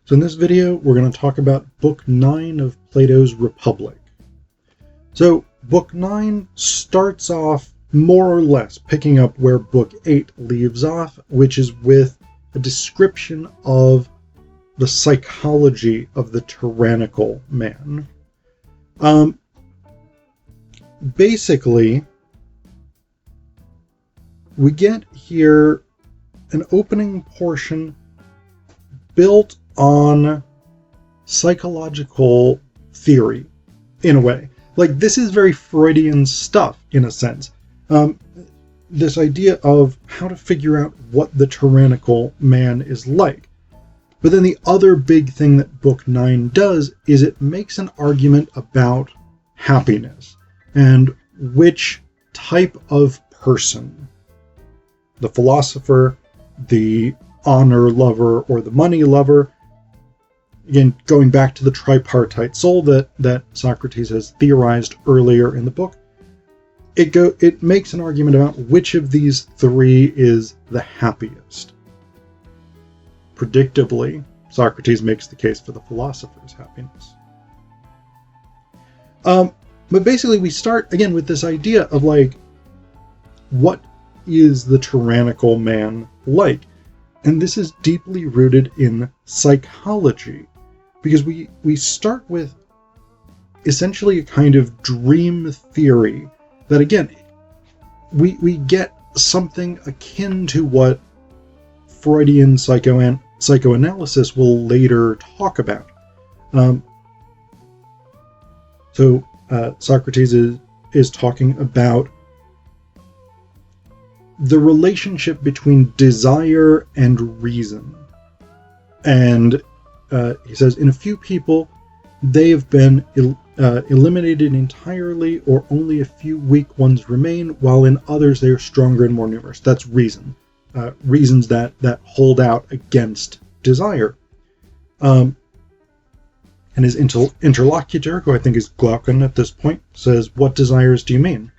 So in this video, we're going to talk about Book 9 of Plato's Republic. So Book 9 starts off more or less picking up where Book 8 leaves off, which is with a description of the psychology of the tyrannical man. Basically, we get here an opening portion built on psychological theory, in a way. Like, this is very Freudian stuff, in a sense. This idea of how to figure out what the tyrannical man is like. But then the other big thing that Book 9 does is it makes an argument about happiness and which type of person, the philosopher, the honor lover, or the money lover, again, going back to the tripartite soul that Socrates has theorized earlier in the book, it makes an argument about which of these three is the happiest. Predictably, Socrates makes the case for the philosopher's happiness. But basically, we start again with this idea of, like, what is the tyrannical man like? And this is deeply rooted in psychology, because we start with essentially a kind of dream theory that, again, we get something akin to what Freudian psychoanalysis will later talk about. So Socrates is talking about the relationship between desire and reason. And he says, in a few people, they have been eliminated entirely, or only a few weak ones remain, while in others they are stronger and more numerous. That's reason. Reasons that hold out against desire. And his interlocutor, who I think is Glaucon at this point, says, "What desires do you mean?"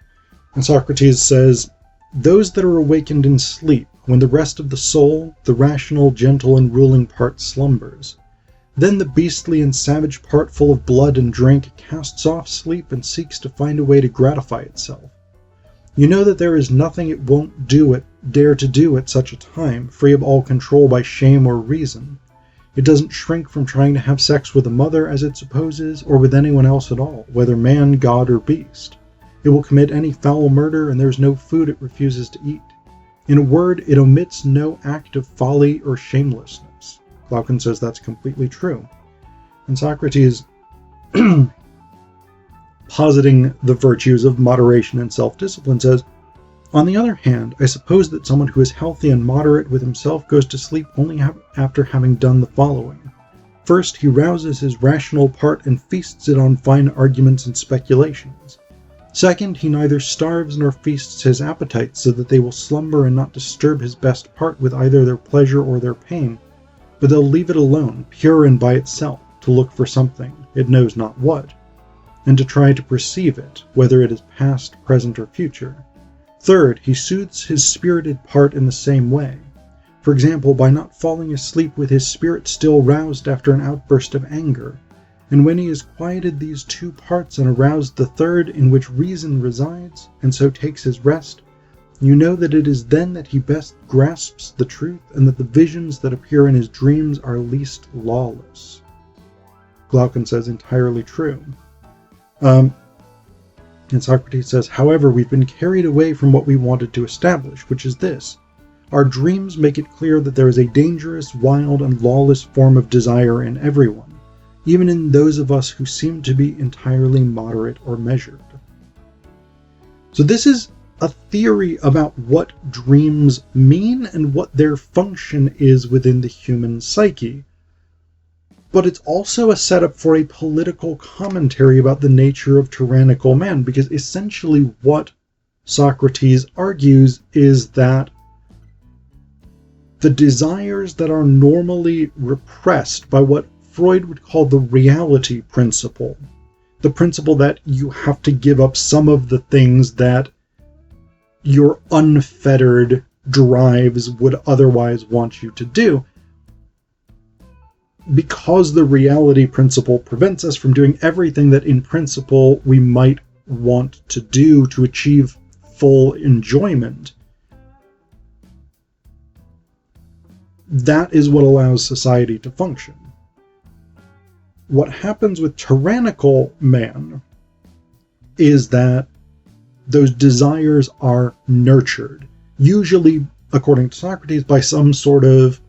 And Socrates says, "Those that are awakened in sleep, when the rest of the soul, the rational, gentle, and ruling part slumbers. Then the beastly and savage part, full of blood and drink, casts off sleep and seeks to find a way to gratify itself. You know that there is nothing it won't dare to do at such a time, free of all control by shame or reason. It doesn't shrink from trying to have sex with a mother, as it supposes, or with anyone else at all, whether man, god, or beast. It will commit any foul murder, and there is no food it refuses to eat. In a word, it omits no act of folly or shamelessness." Glaucon says that's completely true. And Socrates, positing the virtues of moderation and self-discipline, says, "On the other hand, I suppose that someone who is healthy and moderate with himself goes to sleep only after having done the following. First, he rouses his rational part and feasts it on fine arguments and speculations. Second, he neither starves nor feasts his appetites, so that they will slumber and not disturb his best part with either their pleasure or their pain, but they'll leave it alone, pure and by itself, to look for something, it knows not what, and to try to perceive it, whether it is past, present, or future. Third, he soothes his spirited part in the same way, for example, by not falling asleep with his spirit still roused after an outburst of anger. And when he has quieted these two parts and aroused the third, in which reason resides, and so takes his rest, you know that it is then that he best grasps the truth, and that the visions that appear in his dreams are least lawless." Glaucon says entirely true. And Socrates says, "However, we've been carried away from what we wanted to establish, which is this. Our dreams make it clear that there is a dangerous, wild, and lawless form of desire in everyone, even in those of us who seem to be entirely moderate or measured." So this is a theory about what dreams mean and what their function is within the human psyche. But it's also a setup for a political commentary about the nature of tyrannical man, because essentially what Socrates argues is that the desires that are normally repressed by what Freud would call the reality principle, the principle that you have to give up some of the things that your unfettered drives would otherwise want you to do, because the reality principle prevents us from doing everything that in principle we might want to do to achieve full enjoyment, that is what allows society to function. What happens with Tyrannical Man is that those desires are nurtured, usually, according to Socrates, by some sort of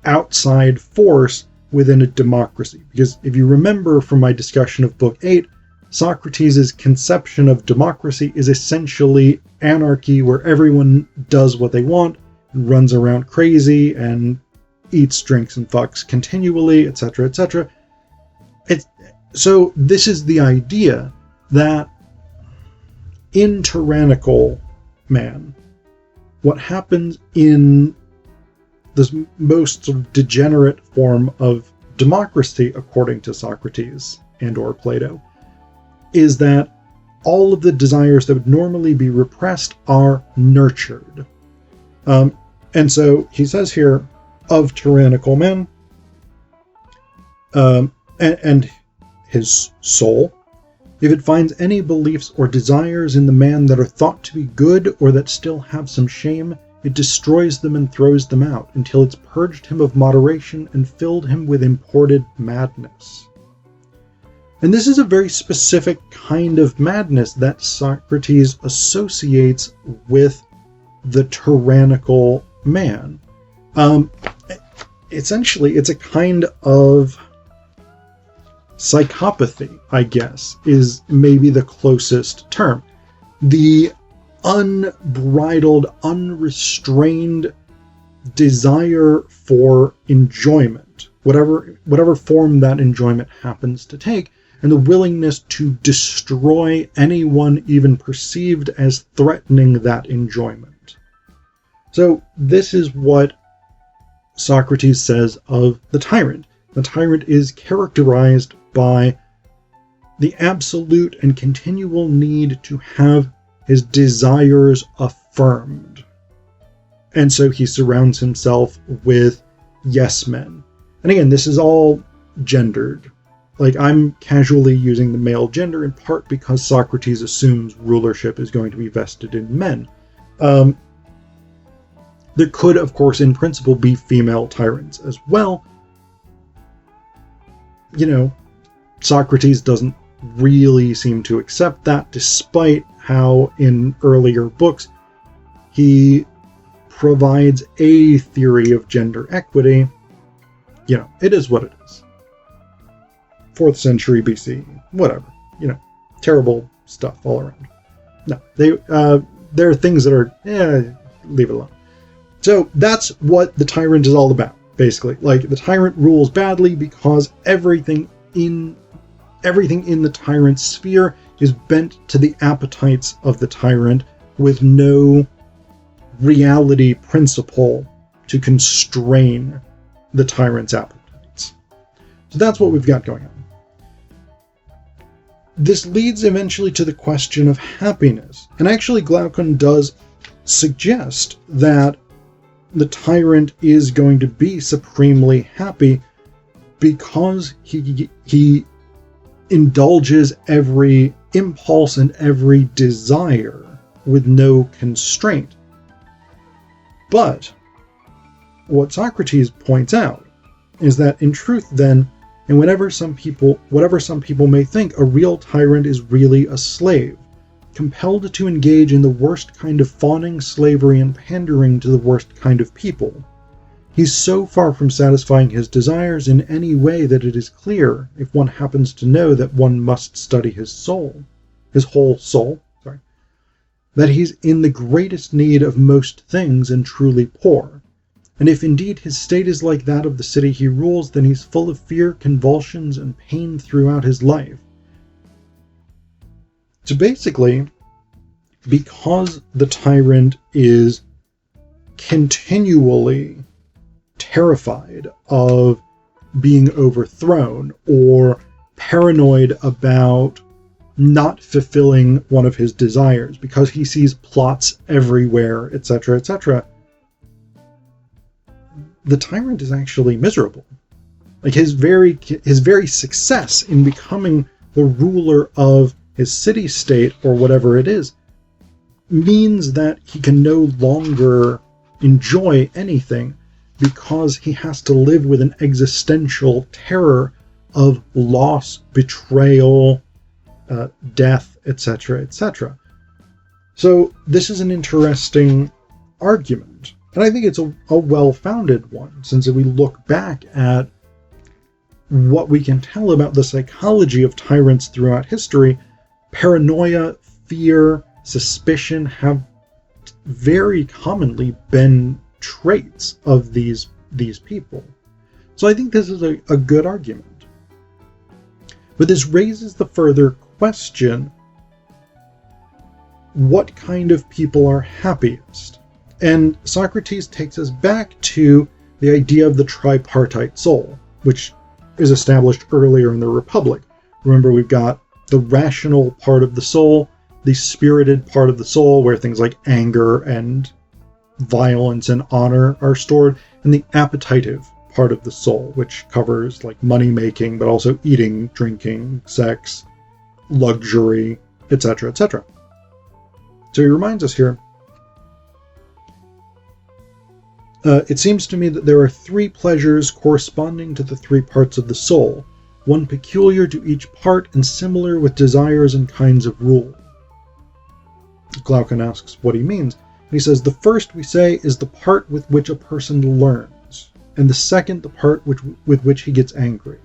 outside force within a democracy. Because if you remember from my discussion of Book 8, Socrates' conception of democracy is essentially anarchy, where everyone does what they want, and runs around crazy, and eats, drinks, and fucks continually, etc., etc. So this is the idea that in Tyrannical Man, what happens in this most sort of degenerate form of democracy, according to Socrates and or Plato, is that all of the desires that would normally be repressed are nurtured. And so he says here of Tyrannical Man, and his soul, if it finds any beliefs or desires in the man that are thought to be good or that still have some shame, it destroys them and throws them out until it's purged him of moderation and filled him with imported madness. And this is a very specific kind of madness that Socrates associates with the Tyrannical Man. Essentially, it's a kind of psychopathy, I guess, is maybe the closest term. The unbridled, unrestrained desire for enjoyment, whatever form that enjoyment happens to take, and the willingness to destroy anyone even perceived as threatening that enjoyment. So this is what Socrates says of the tyrant. The tyrant is characterized by the absolute and continual need to have his desires affirmed. And so he surrounds himself with yes men. And again, this is all gendered. Like, I'm casually using the male gender in part because Socrates assumes rulership is going to be vested in men. There could, of course, in principle, be female tyrants as well. You know, Socrates doesn't really seem to accept that, despite how in earlier books he provides a theory of gender equity. You know, it is what it is. 4th century BC, whatever. You know, terrible stuff all around. No, there are things that are, leave it alone. So that's what the tyrant is all about, basically. Like, the tyrant rules badly because everything in the tyrant's sphere is bent to the appetites of the tyrant, with no reality principle to constrain the tyrant's appetites. So that's what we've got going on. This leads eventually to the question of happiness. And actually, Glaucon does suggest that the tyrant is going to be supremely happy because he indulges every impulse and every desire with no constraint. But what Socrates points out is that in truth then, and whatever some people may think, a real tyrant is really a slave, compelled to engage in the worst kind of fawning, slavery, and pandering to the worst kind of people. He's so far from satisfying his desires in any way that it is clear, if one happens to know that one must study his whole soul, that he's in the greatest need of most things and truly poor. And if indeed his state is like that of the city he rules, then he's full of fear, convulsions, and pain throughout his life. So basically, because the tyrant is continually terrified of being overthrown or paranoid about not fulfilling one of his desires, because he sees plots everywhere, etc., etc., the tyrant is actually miserable. Like his very success in becoming the ruler of his city-state, or whatever it is, means that he can no longer enjoy anything because he has to live with an existential terror of loss, betrayal, death, etc., etc. So this is an interesting argument, and I think it's a well-founded one, since if we look back at what we can tell about the psychology of tyrants throughout history, paranoia, fear, suspicion have very commonly been traits of these people. So I think this is a good argument. But this raises the further question, what kind of people are happiest? And Socrates takes us back to the idea of the tripartite soul, which is established earlier in the Republic. Remember, we've got the rational part of the soul, the spirited part of the soul, where things like anger and violence and honor are stored, and the appetitive part of the soul, which covers like money making, but also eating, drinking, sex, luxury, etc., etc. So he reminds us here, it seems to me that there are three pleasures corresponding to the three parts of the soul, one peculiar to each part and similar with desires and kinds of rule. Glaucon asks what he means, and he says, the first, we say, is the part with which a person learns, and the second, the part with which he gets angry.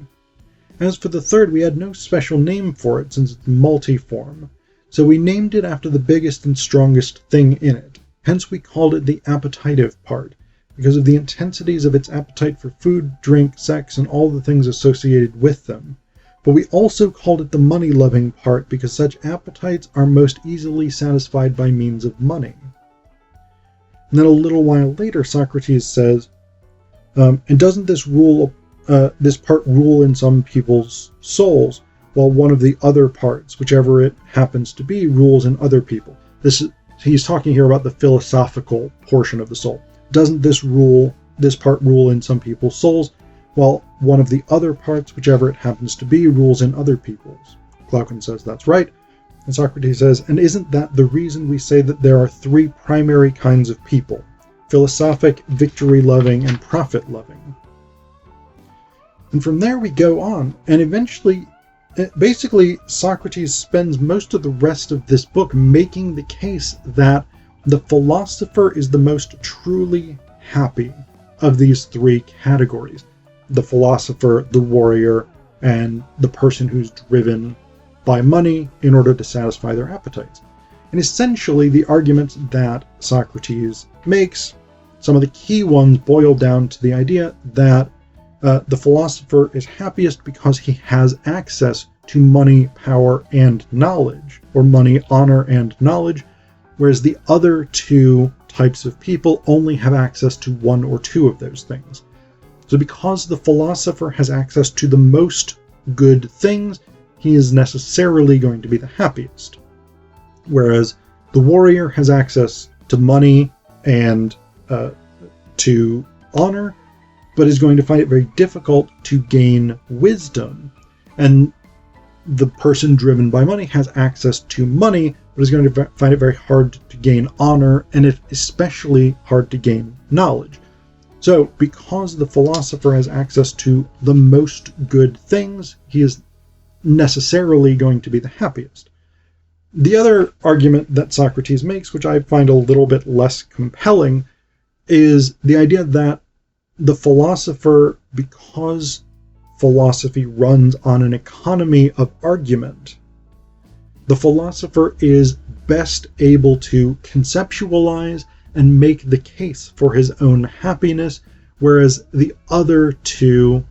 As for the third, we had no special name for it, since it's multiform, so we named it after the biggest and strongest thing in it. Hence we called it the appetitive part, because of the intensities of its appetite for food, drink, sex, and all the things associated with them. But we also called it the money-loving part, because such appetites are most easily satisfied by means of money. And then a little while later, Socrates says, and doesn't this part rule in some people's souls, while one of the other parts, whichever it happens to be, rules in other people? He's talking here about the philosophical portion of the soul. Doesn't this part rule in some people's souls, while one of the other parts, whichever it happens to be, rules in other people's? Glaucon says that's right. And Socrates says, and isn't that the reason we say that there are three primary kinds of people? Philosophic, victory-loving, and profit-loving. And from there we go on, and eventually, basically, Socrates spends most of the rest of this book making the case that the philosopher is the most truly happy of these three categories. The philosopher, the warrior, and the person who's driven by money in order to satisfy their appetites. And essentially, the arguments that Socrates makes, some of the key ones boil down to the idea that the philosopher is happiest because he has access to money, power, and knowledge, or money, honor, and knowledge, whereas the other two types of people only have access to one or two of those things. So because the philosopher has access to the most good things, he is necessarily going to be the happiest. Whereas the warrior has access to money and to honor, but is going to find it very difficult to gain wisdom. And the person driven by money has access to money, but is going to find it very hard to gain honor, and especially hard to gain knowledge. So, because the philosopher has access to the most good things, he is necessarily going to be the happiest. The other argument that Socrates makes, which I find a little bit less compelling, is the idea that the philosopher, because philosophy runs on an economy of argument, the philosopher is best able to conceptualize and make the case for his own happiness, whereas the other two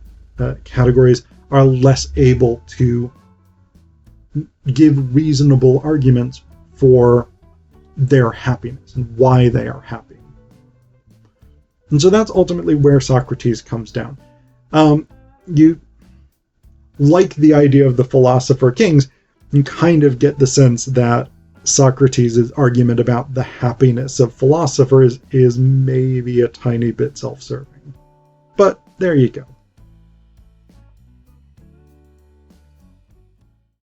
categories are less able to give reasonable arguments for their happiness and why they are happy. And so that's ultimately where Socrates comes down. You like the idea of the philosopher kings, you kind of get the sense that Socrates' argument about the happiness of philosophers is maybe a tiny bit self-serving. But there you go.